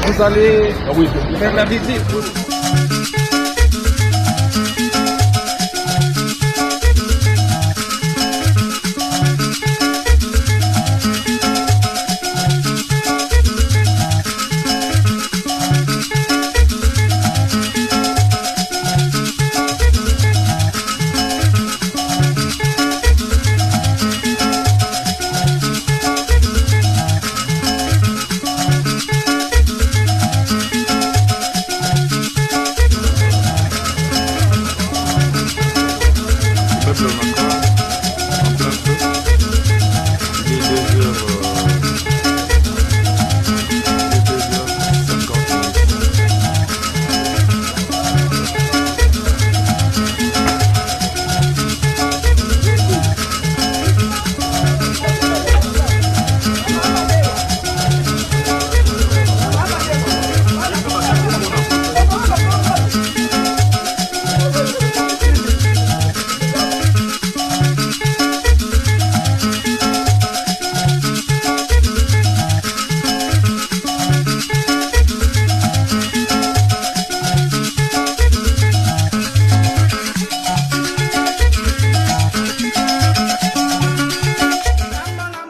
Vous allez faire la visite.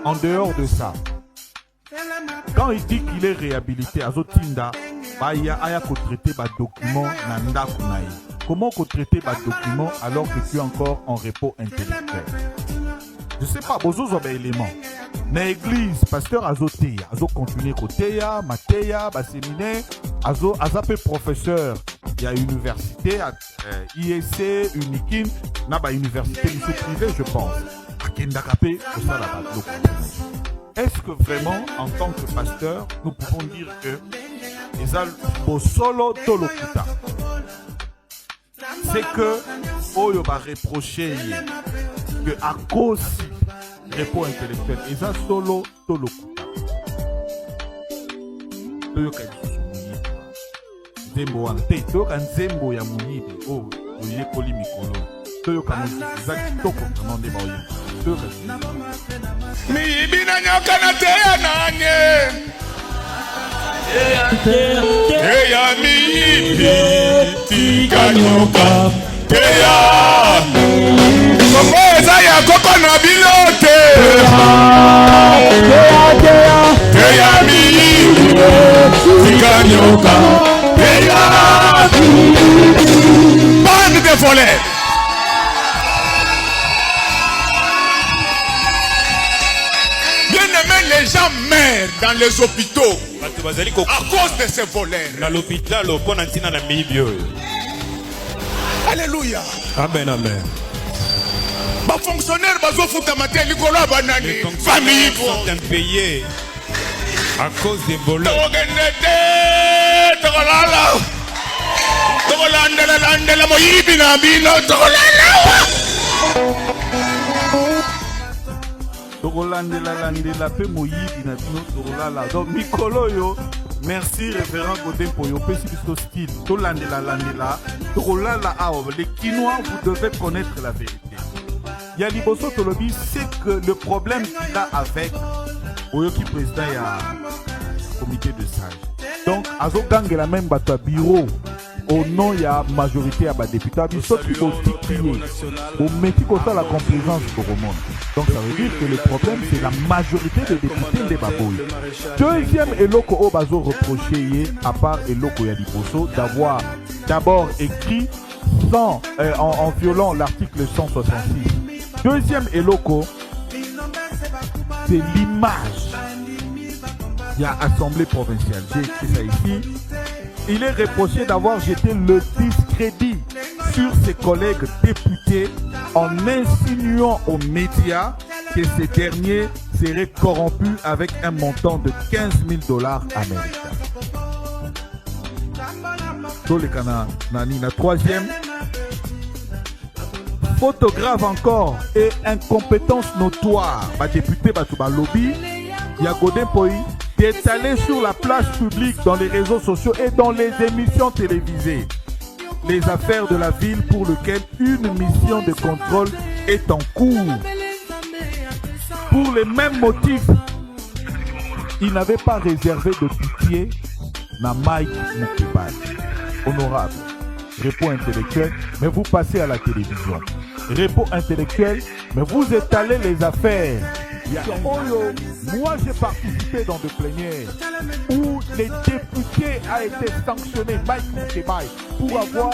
En dehors de ça, quand il dit qu'il est réhabilité à Zotinda, il y a un traité de document nanda kunaï. Comment traiter des documents alors que tu es encore en repos intellectuel? Je ne sais pas, vous avez des éléments. Mais l'église, pasteur Azoteya, Azo continue Koteya, Mateya, Séminaire, Azo Azapé professeur, il y a université, IEC, Unikin, Naba université privée, je pense. Est-ce que vraiment, en tant que pasteur, nous pouvons dire que les solo tolokuta, c'est que Oyo va reprocher que à cause du repos intellectuel, ils ont solo tolokuta. Toyo Zembo ante, toyo Zembo ya muyibi, oh, oye koli mikolo. Toyo zaki toko kamande ba oye. Miyibi na nyoka na teya nanye. Teya miyibi tika nyoka. Teya Kongo eza ya koko na bilote. Teya miyibi tika nyoka. Teya bande de volets. Les gens meurent dans les hôpitaux à cause de ces voleurs. Alléluia. Amen, amen. Les fonctionnaires famille sont impayés à cause des voleurs. Donc Mikolo yo, merci révérend Godin pour yo pessimisme style. Les Quinois, vous devez connaître la vérité. Yaliboso Tolobi sait que le problème qu'il a avec Oyoki président et un comité de sages. Donc Azo Gang la même bateau bureau. Au nom il y a majorité à députés, il faut qu'il faut tirer au métier comme ça la complaisance pour le monde. Donc ça veut dire que le problème c'est la majorité des députés des babouilles. Deuxième Eloko Obazo reproché à part Eloko Yaliboso d'avoir d'abord écrit sans, en violant l'article 166. Deuxième Eloko, c'est l'image. Il y a assemblée provinciale. J'ai écrit ça ici. Il est reproché d'avoir jeté le discrédit sur ses collègues députés en insinuant aux médias que ces derniers seraient corrompus avec un montant de $15,000 américains. La troisième, photographe encore et incompétence notoire. Député Batouba Lobby, Yagodin Poi, d'étaler sur la plage publique, dans les réseaux sociaux et dans les émissions télévisées les affaires de la ville pour lequel une mission de contrôle est en cours. Pour les mêmes motifs, il n'avait pas réservé de pitié na Mike Mukebali. Honorable, repos intellectuel, mais vous passez à la télévision. Repos intellectuel, mais vous étalez les affaires. Moi, j'ai participé dans des plénières où les députés a été sanctionné, Mike Mukebali, pour avoir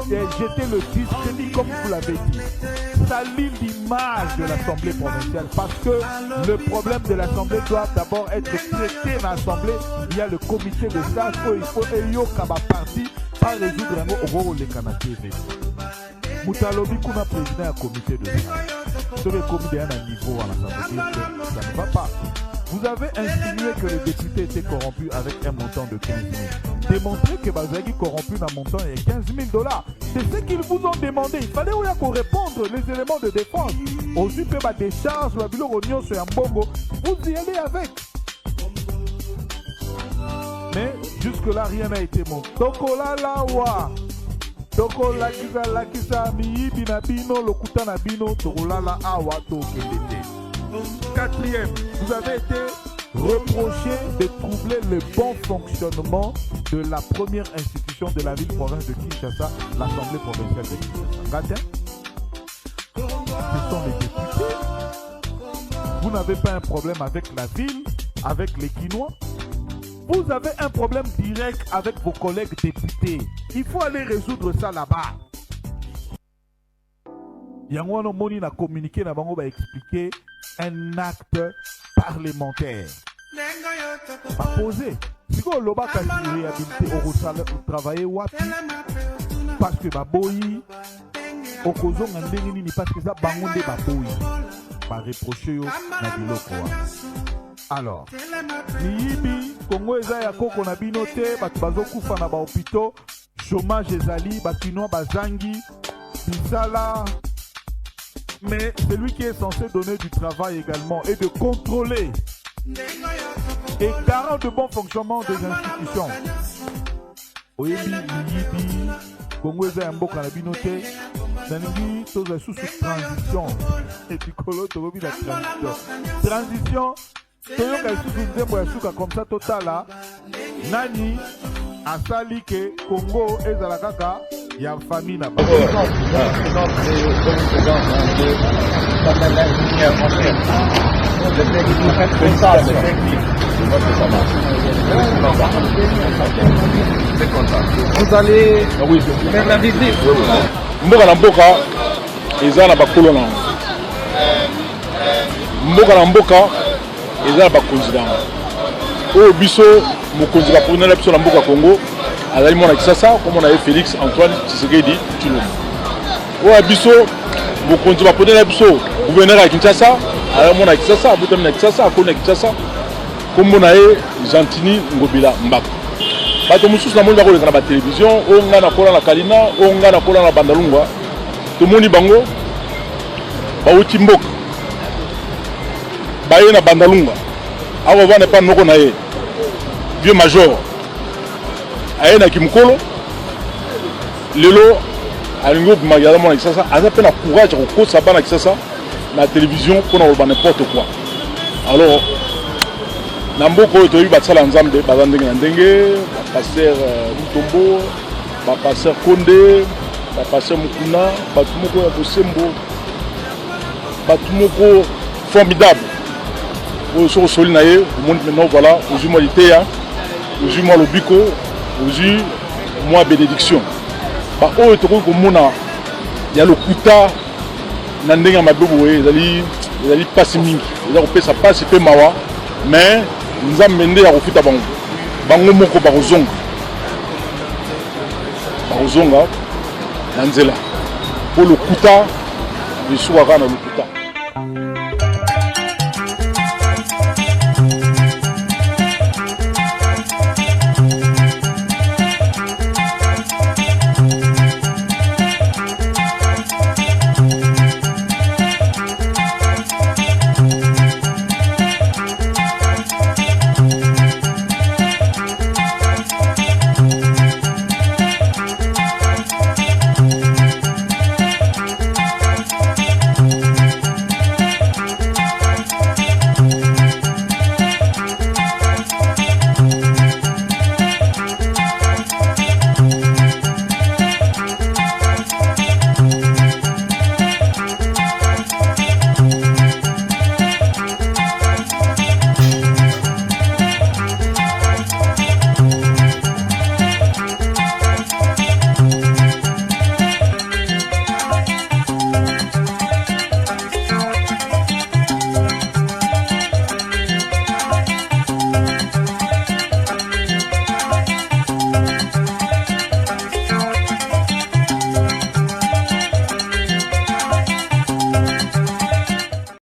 jeté le discrédit, comme vous l'avez dit. Salir l'image de l'Assemblée provinciale, parce que le problème de l'Assemblée doit d'abord être traité dans l'Assemblée via le comité de sages où il faut parti par résoudre un rôle de Canadiens. Moutalobi kuna président du comité de sages. Ce comité a un niveau à l'Assemblée, ça ne va pas. Vous avez insinué que les députés étaient corrompus avec un montant de 15 000. Démontrez que Bazagi corrompu d'un montant de 15 000 $. C'est ce qu'ils vous ont demandé. Il fallait qu'on réponde les éléments de défense. Aussi que ma décharge, la bilo rognon sur un bongo, vous y allez avec. Mais jusque-là, rien n'a été montré. Tokola lawa. Tokola lakisa miyi binabino lokuta nabino tokola la awa tokelete. Quatrième, vous avez été reproché de troubler le bon fonctionnement de la première institution de la ville-province de Kinshasa, l'Assemblée provinciale de Kinshasa. Gatin, ce sont les députés. Vous n'avez pas un problème avec la ville, avec les Kinois. Vous avez un problème direct avec vos collègues députés. Il faut aller résoudre ça là-bas. Yangwano Moni n'a communiqué, n'a pas expliqué un acte parlementaire. Pas posé. Si vous avez une réhabilité au travail, parce que Baboyi, au Kozo, parce que ça, Bangonde Baboyi, va reprocher na biloko. Alors, Niyibi, Congo Ezaya Koko na binote, Batbazo Kufa na ba hôpitaux, chômage ezali, Batino Bazangi, Bisala. Mais celui qui est censé donner du travail également et de contrôler et garant de bon fonctionnement des institutions. Oyebi, Niyibi, Congo Ezaya Mboka na binote, Nangi, toza sous transition. Et puis Kolo, Togobi la transition. Transition. Comme ça total nani asali ke Congo ezala kaka ya famille na ba. Vous allez faire la visite. Mboka na mboka eza na bakolo na mboka na mboka eza bakonzi na oyo biso mokonzi baponela biso na mboka Congo azali mwana Kisasa comme on a Félix Antoine Tshisekedi Tshilombo oyo biso mokonzi baponela biso gouverneur ya Kinshasa azali mwana Kisasa abutami na Kisasa akoni na Kinshasa kombo na ye Gentini Ngobila Mbaka bato mosusu na moni bakoleka na batelevizio oyo nga na kola na Kalina oyo nga na kola na Bandalungwa tomoni bango bauti mboka baye na Bandalunga awa bana pa noko na ye vieux major aye na Kimkolo lelo alingo bimagala mona Kisasa aza pe na courage ko kosa bana Kisasa na télévision pour na n'importe quoi. Alors na mboko oyo toyi batsala nzambe bazandenge na ndenge pasteur Mutombo pasteur Konde pasteur Mukuna batumoko ya Bosembo batumoko formidable. Sur le sol, maintenant voilà, aujourd'hui moi l'ITEA, aujourd'hui moi le bico, aujourd'hui moi bénédiction. Bah oh et tout comme il y a le kuta, n'andeng à ma bobo, ils allaient passer mingi, ils allaient ça passe peu mawa, mais nous avons mené à refuta bango, bango moko barozonga, barozonga, nanzela, pour le kuta, je suis à le kuta.